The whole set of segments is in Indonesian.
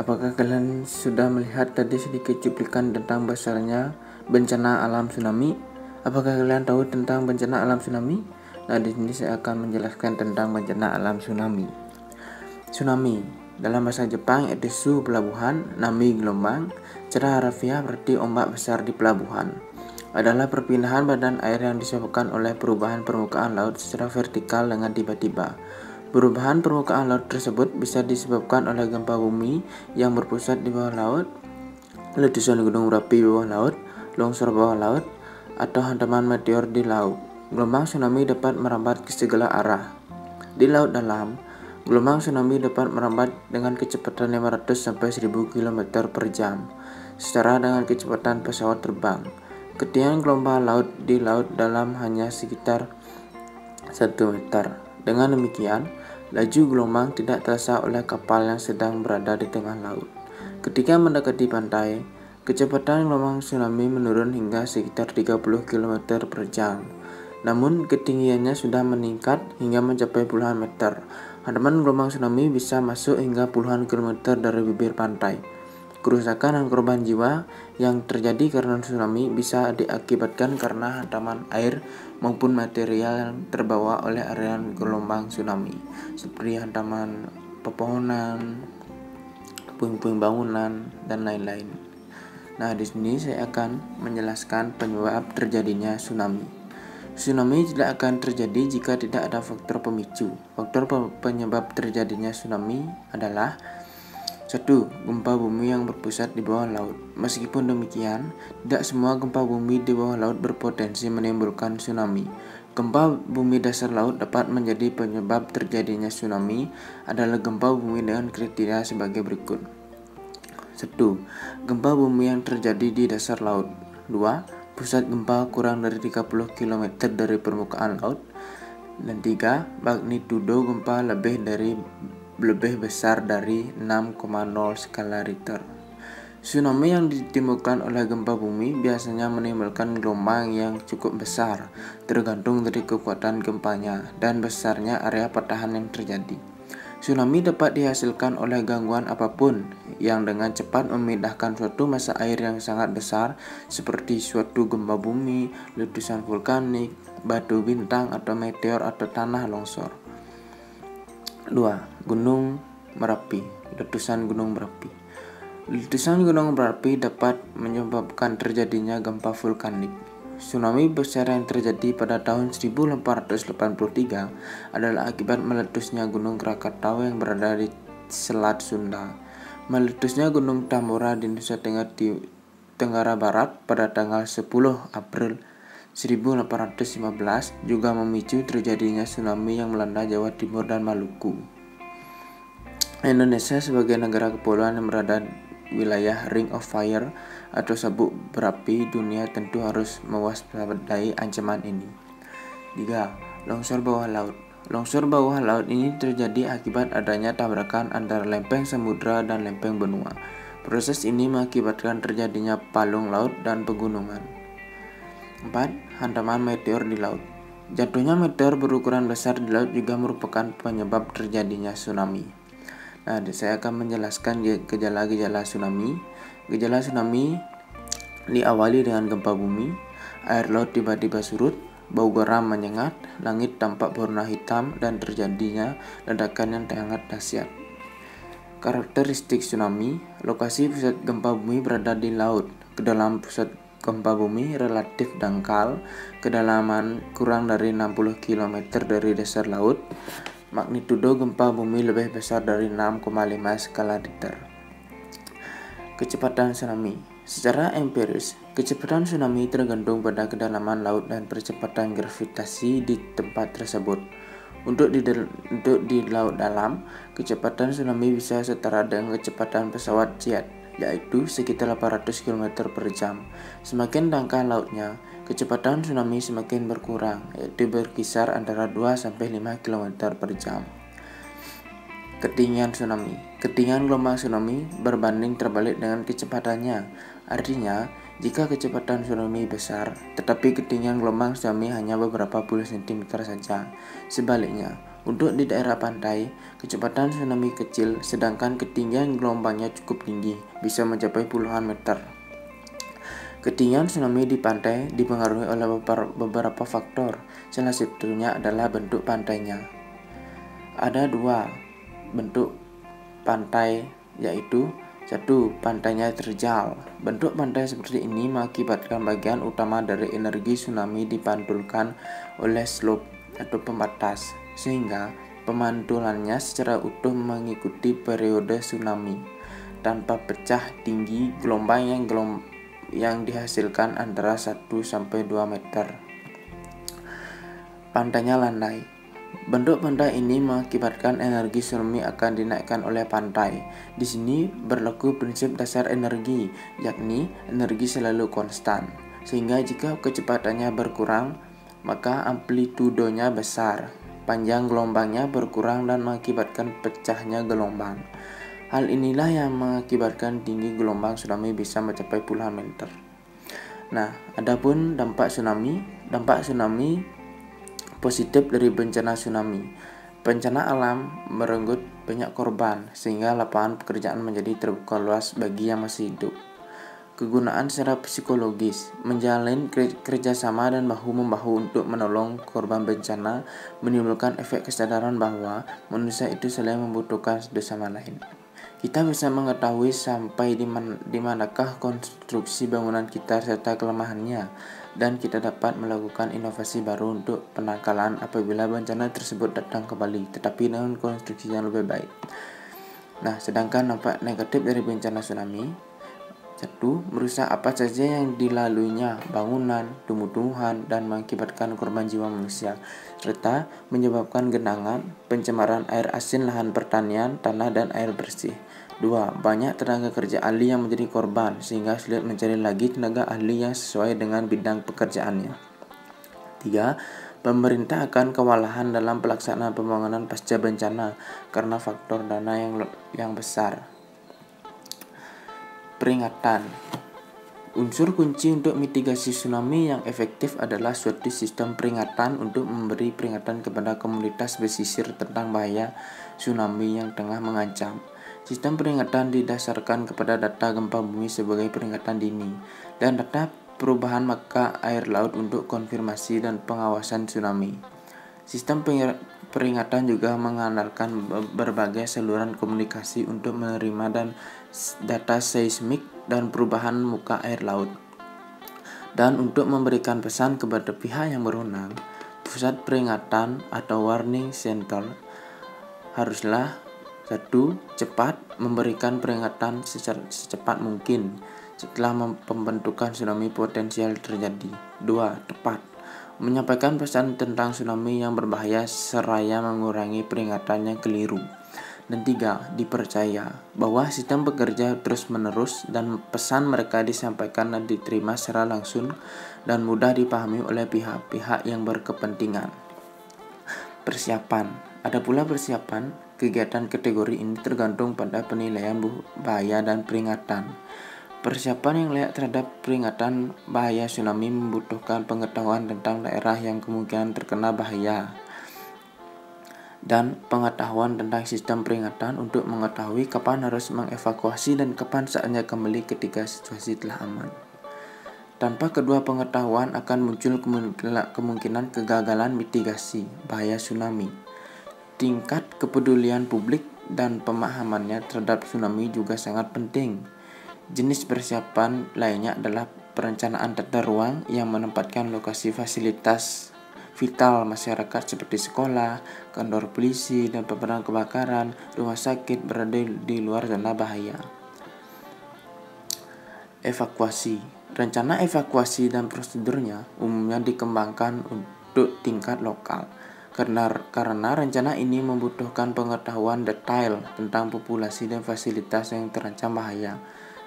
Apakah kalian sudah melihat tadi sedikit cuplikan tentang besarnya bencana alam tsunami? Apakah kalian tahu tentang bencana alam tsunami? Nah, di sini saya akan menjelaskan tentang bencana alam tsunami. Tsunami dalam bahasa Jepang yaitu su pelabuhan, nami gelombang, secara harfiah berarti ombak besar di pelabuhan. Adalah perpindahan badan air yang disebabkan oleh perubahan permukaan laut secara vertikal dengan tiba-tiba. Perubahan permukaan laut tersebut bisa disebabkan oleh gempa bumi yang berpusat di bawah laut, letusan gunung berapi di bawah laut, longsor bawah laut, atau hantaman meteor di laut. Gelombang tsunami dapat merambat ke segala arah. Di laut dalam, gelombang tsunami dapat merambat dengan kecepatan 500 sampai 1000 km per jam, setara dengan kecepatan pesawat terbang. Ketinggian gelombang laut di laut dalam hanya sekitar 1 meter. Dengan demikian, laju gelombang tidak terasa oleh kapal yang sedang berada di tengah laut. Ketika mendekati pantai, kecepatan gelombang tsunami menurun hingga sekitar 30 km per jam. Namun, ketinggiannya sudah meningkat hingga mencapai puluhan meter. Hantaman gelombang tsunami bisa masuk hingga puluhan kilometer dari bibir pantai. Kerusakan dan korban jiwa yang terjadi karena tsunami bisa diakibatkan karena hantaman air maupun material yang terbawa oleh aliran gelombang tsunami, seperti hantaman pepohonan, puing-puing bangunan, dan lain-lain. Nah, di sini saya akan menjelaskan penyebab terjadinya tsunami. Tsunami tidak akan terjadi jika tidak ada faktor pemicu. Faktor penyebab terjadinya tsunami adalah 1. Gempa bumi yang berpusat di bawah laut. Meskipun demikian, tidak semua gempa bumi di bawah laut berpotensi menimbulkan tsunami. Gempa bumi dasar laut dapat menjadi penyebab terjadinya tsunami adalah gempa bumi dengan kriteria sebagai berikut. 1. Gempa bumi yang terjadi di dasar laut. 2. Pusat gempa kurang dari 30 km dari permukaan laut. Dan 3. Magnitudo gempa lebih besar dari 6,0 skala Richter. Tsunami yang ditimbulkan oleh gempa bumi biasanya menimbulkan gelombang yang cukup besar, tergantung dari kekuatan gempanya dan besarnya area patahan yang terjadi. Tsunami dapat dihasilkan oleh gangguan apapun yang dengan cepat memindahkan suatu massa air yang sangat besar, seperti suatu gempa bumi, letusan vulkanik, batu bintang atau meteor atau tanah longsor. 2. Gunung Merapi. Letusan gunung berapi. Letusan gunung berapi dapat menyebabkan terjadinya gempa vulkanik. Tsunami besar yang terjadi pada tahun 1883 adalah akibat meletusnya gunung Krakatau yang berada di Selat Sunda. Meletusnya gunung Tambora di Nusa Tenggara Barat pada tanggal 10 April 1815 juga memicu terjadinya tsunami yang melanda Jawa Timur dan Maluku. Indonesia sebagai negara kepulauan yang berada wilayah Ring of Fire atau sabuk berapi dunia tentu harus mewaspadai ancaman ini. 3. Longsor bawah laut. Longsor bawah laut ini terjadi akibat adanya tabrakan antara lempeng samudra dan lempeng benua. Proses ini mengakibatkan terjadinya palung laut dan pegunungan. 4. Hantaman meteor di laut. Jatuhnya meteor berukuran besar di laut juga merupakan penyebab terjadinya tsunami. Nah, saya akan menjelaskan gejala-gejala tsunami. Gejala tsunami diawali dengan gempa bumi, air laut tiba-tiba surut, bau garam menyengat, langit tampak berwarna hitam, dan terjadinya ledakan yang sangat dahsyat. Karakteristik tsunami, lokasi pusat gempa bumi berada di laut. Kedalaman pusat gempa bumi relatif dangkal, kedalaman kurang dari 60 km dari dasar laut. Magnitudo gempa bumi lebih besar dari 6,5 skala Richter. Kecepatan tsunami. Secara empiris, kecepatan tsunami tergantung pada kedalaman laut dan percepatan gravitasi di tempat tersebut. Untuk di laut dalam, kecepatan tsunami bisa setara dengan kecepatan pesawat jet, yaitu sekitar 800 km per jam. Semakin dangkal lautnya, kecepatan tsunami semakin berkurang, yaitu berkisar antara 2-5 km per jam. Ketinggian tsunami. Ketinggian gelombang tsunami berbanding terbalik dengan kecepatannya. Artinya, jika kecepatan tsunami besar, tetapi ketinggian gelombang tsunami hanya beberapa puluh cm saja. Sebaliknya, Untuk di daerah pantai, kecepatan tsunami kecil, sedangkan ketinggian gelombangnya cukup tinggi, bisa mencapai puluhan meter. Ketinggian tsunami di pantai dipengaruhi oleh beberapa faktor, salah satunya adalah bentuk pantainya. Ada dua bentuk pantai, yaitu 1. Pantainya terjal. Bentuk pantai seperti ini mengakibatkan bagian utama dari energi tsunami dipantulkan oleh slope atau pembatas, sehingga pemantulannya secara utuh mengikuti periode tsunami tanpa pecah. Tinggi gelombang yang dihasilkan antara 1-2 meter. Pantainya landai. Bentuk pantai ini mengakibatkan energi tsunami akan dinaikkan oleh pantai. Di sini berlaku prinsip dasar energi, yakni energi selalu konstan, sehingga jika kecepatannya berkurang, maka amplitudonya besar, panjang gelombangnya berkurang dan mengakibatkan pecahnya gelombang. Hal inilah yang mengakibatkan tinggi gelombang tsunami bisa mencapai puluhan meter. Nah, adapun dampak tsunami positif dari bencana tsunami. Bencana alam merenggut banyak korban, sehingga lapangan pekerjaan menjadi terbuka luas bagi yang masih hidup. Kegunaan secara psikologis, menjalin kerjasama dan bahu-membahu untuk menolong korban bencana menimbulkan efek kesadaran bahwa manusia itu saling membutuhkan satu sama lain. Kita bisa mengetahui sampai di manakah konstruksi bangunan kita serta kelemahannya, dan kita dapat melakukan inovasi baru untuk penangkalan apabila bencana tersebut datang kembali, tetapi dengan konstruksi yang lebih baik. Nah, sedangkan dampak negatif dari bencana tsunami, 1. Merusak apa saja yang dilaluinya, bangunan, tumbuh-tumbuhan, dan mengakibatkan korban jiwa manusia, serta menyebabkan genangan, pencemaran air asin lahan pertanian, tanah, dan air bersih. 2. Banyak tenaga kerja ahli yang menjadi korban, sehingga sulit mencari lagi tenaga ahli yang sesuai dengan bidang pekerjaannya. 3. Pemerintah akan kewalahan dalam pelaksanaan pembangunan pasca bencana karena faktor dana yang besar. Peringatan. Unsur kunci untuk mitigasi tsunami yang efektif adalah suatu sistem peringatan untuk memberi peringatan kepada komunitas pesisir tentang bahaya tsunami yang tengah mengancam. Sistem peringatan didasarkan kepada data gempa bumi sebagai peringatan dini dan data perubahan muka air laut untuk konfirmasi dan pengawasan tsunami. Sistem peringatan juga mengandalkan berbagai saluran komunikasi untuk menerima dan data seismik dan perubahan muka air laut. Dan untuk memberikan pesan kepada pihak yang berwenang, pusat peringatan atau warning center haruslah 1. Cepat memberikan peringatan secepat mungkin setelah pembentukan tsunami potensial terjadi. 2. Tepat menyampaikan pesan tentang tsunami yang berbahaya seraya mengurangi peringatan yang keliru. Dan 3. Dipercaya bahwa sistem bekerja terus-menerus dan pesan mereka disampaikan dan diterima secara langsung dan mudah dipahami oleh pihak-pihak yang berkepentingan. Persiapan. Ada pula persiapan. Kegiatan kategori ini tergantung pada penilaian bahaya dan peringatan. Persiapan yang layak terhadap peringatan bahaya tsunami membutuhkan pengetahuan tentang daerah yang kemungkinan terkena bahaya dan pengetahuan tentang sistem peringatan untuk mengetahui kapan harus mengevakuasi dan kapan saatnya kembali ketika situasi telah aman. Tanpa kedua pengetahuan akan muncul kemungkinan kegagalan mitigasi bahaya tsunami. Tingkat kepedulian publik dan pemahamannya terhadap tsunami juga sangat penting. Jenis persiapan lainnya adalah perencanaan tata ruang yang menempatkan lokasi fasilitas vital masyarakat seperti sekolah, kantor polisi, dan pemadam kebakaran, rumah sakit berada di luar zona bahaya. Evakuasi. Rencana evakuasi dan prosedurnya umumnya dikembangkan untuk tingkat lokal. Karena rencana ini membutuhkan pengetahuan detail tentang populasi dan fasilitas yang terancam bahaya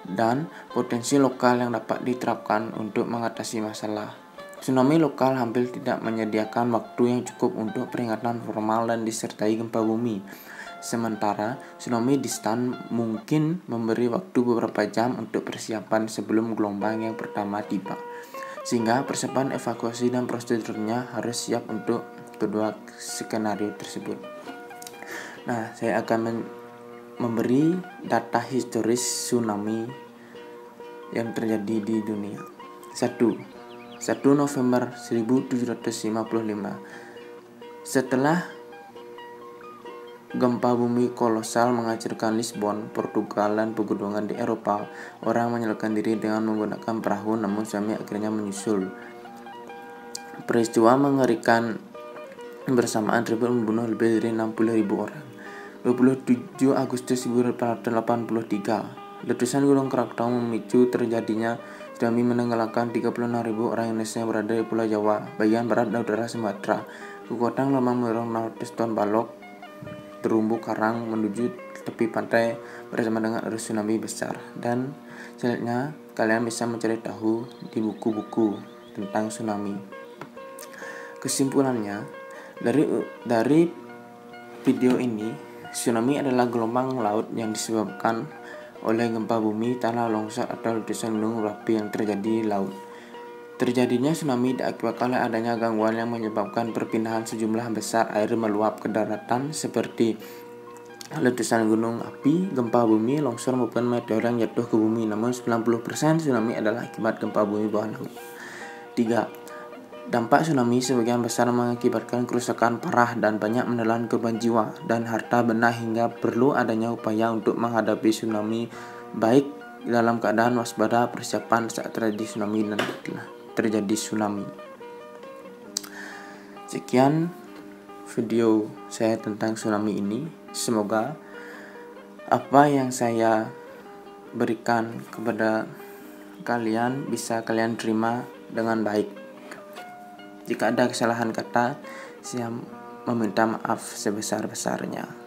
dan potensi lokal yang dapat diterapkan untuk mengatasi masalah. Tsunami lokal hampir tidak menyediakan waktu yang cukup untuk peringatan formal dan disertai gempa bumi. Sementara tsunami distan mungkin memberi waktu beberapa jam untuk persiapan sebelum gelombang yang pertama tiba. Sehingga persiapan evakuasi dan prosedurnya harus siap untuk kedua skenario tersebut. Nah, saya akan memberi data historis tsunami yang terjadi di dunia. 1 November 1755. Setelah gempa bumi kolosal menghancurkan Lisbon, Portugal, dan pegunungan di Eropa, orang menyelamatkan diri dengan menggunakan perahu, namun tsunami akhirnya menyusul. Peristiwa mengerikan bersamaan tersebut membunuh lebih dari 60.000 orang. 27 Agustus 1883, letusan Gunung Krakatau memicu terjadinya tsunami menenggelamkan 36.000 orang Indonesia yang berada di Pulau Jawa, bagian barat dan utara Sumatera. Kekuatan gelombang mendorong 600 ton balok terumbu karang menuju tepi pantai bersama dengan arus tsunami besar. Dan selanjutnya kalian bisa mencari tahu di buku-buku tentang tsunami. Kesimpulannya, dari video ini, tsunami adalah gelombang laut yang disebabkan oleh gempa bumi, tanah longsor, atau letusan gunung berapi yang terjadi di laut. Terjadinya tsunami diakibatkan oleh adanya gangguan yang menyebabkan perpindahan sejumlah besar air meluap ke daratan seperti letusan gunung api, gempa bumi, longsor maupun meteor yang jatuh ke bumi. Namun 90% tsunami adalah akibat gempa bumi bawah laut. 3. Dampak tsunami sebagian besar mengakibatkan kerusakan parah dan banyak menelan korban jiwa dan harta benda, hingga perlu adanya upaya untuk menghadapi tsunami, baik dalam keadaan waspada, persiapan saat terjadi tsunami, dan terjadi tsunami. Sekian video saya tentang tsunami ini. Semoga apa yang saya berikan kepada kalian bisa kalian terima dengan baik. Jika ada kesalahan kata, saya meminta maaf sebesar-besarnya.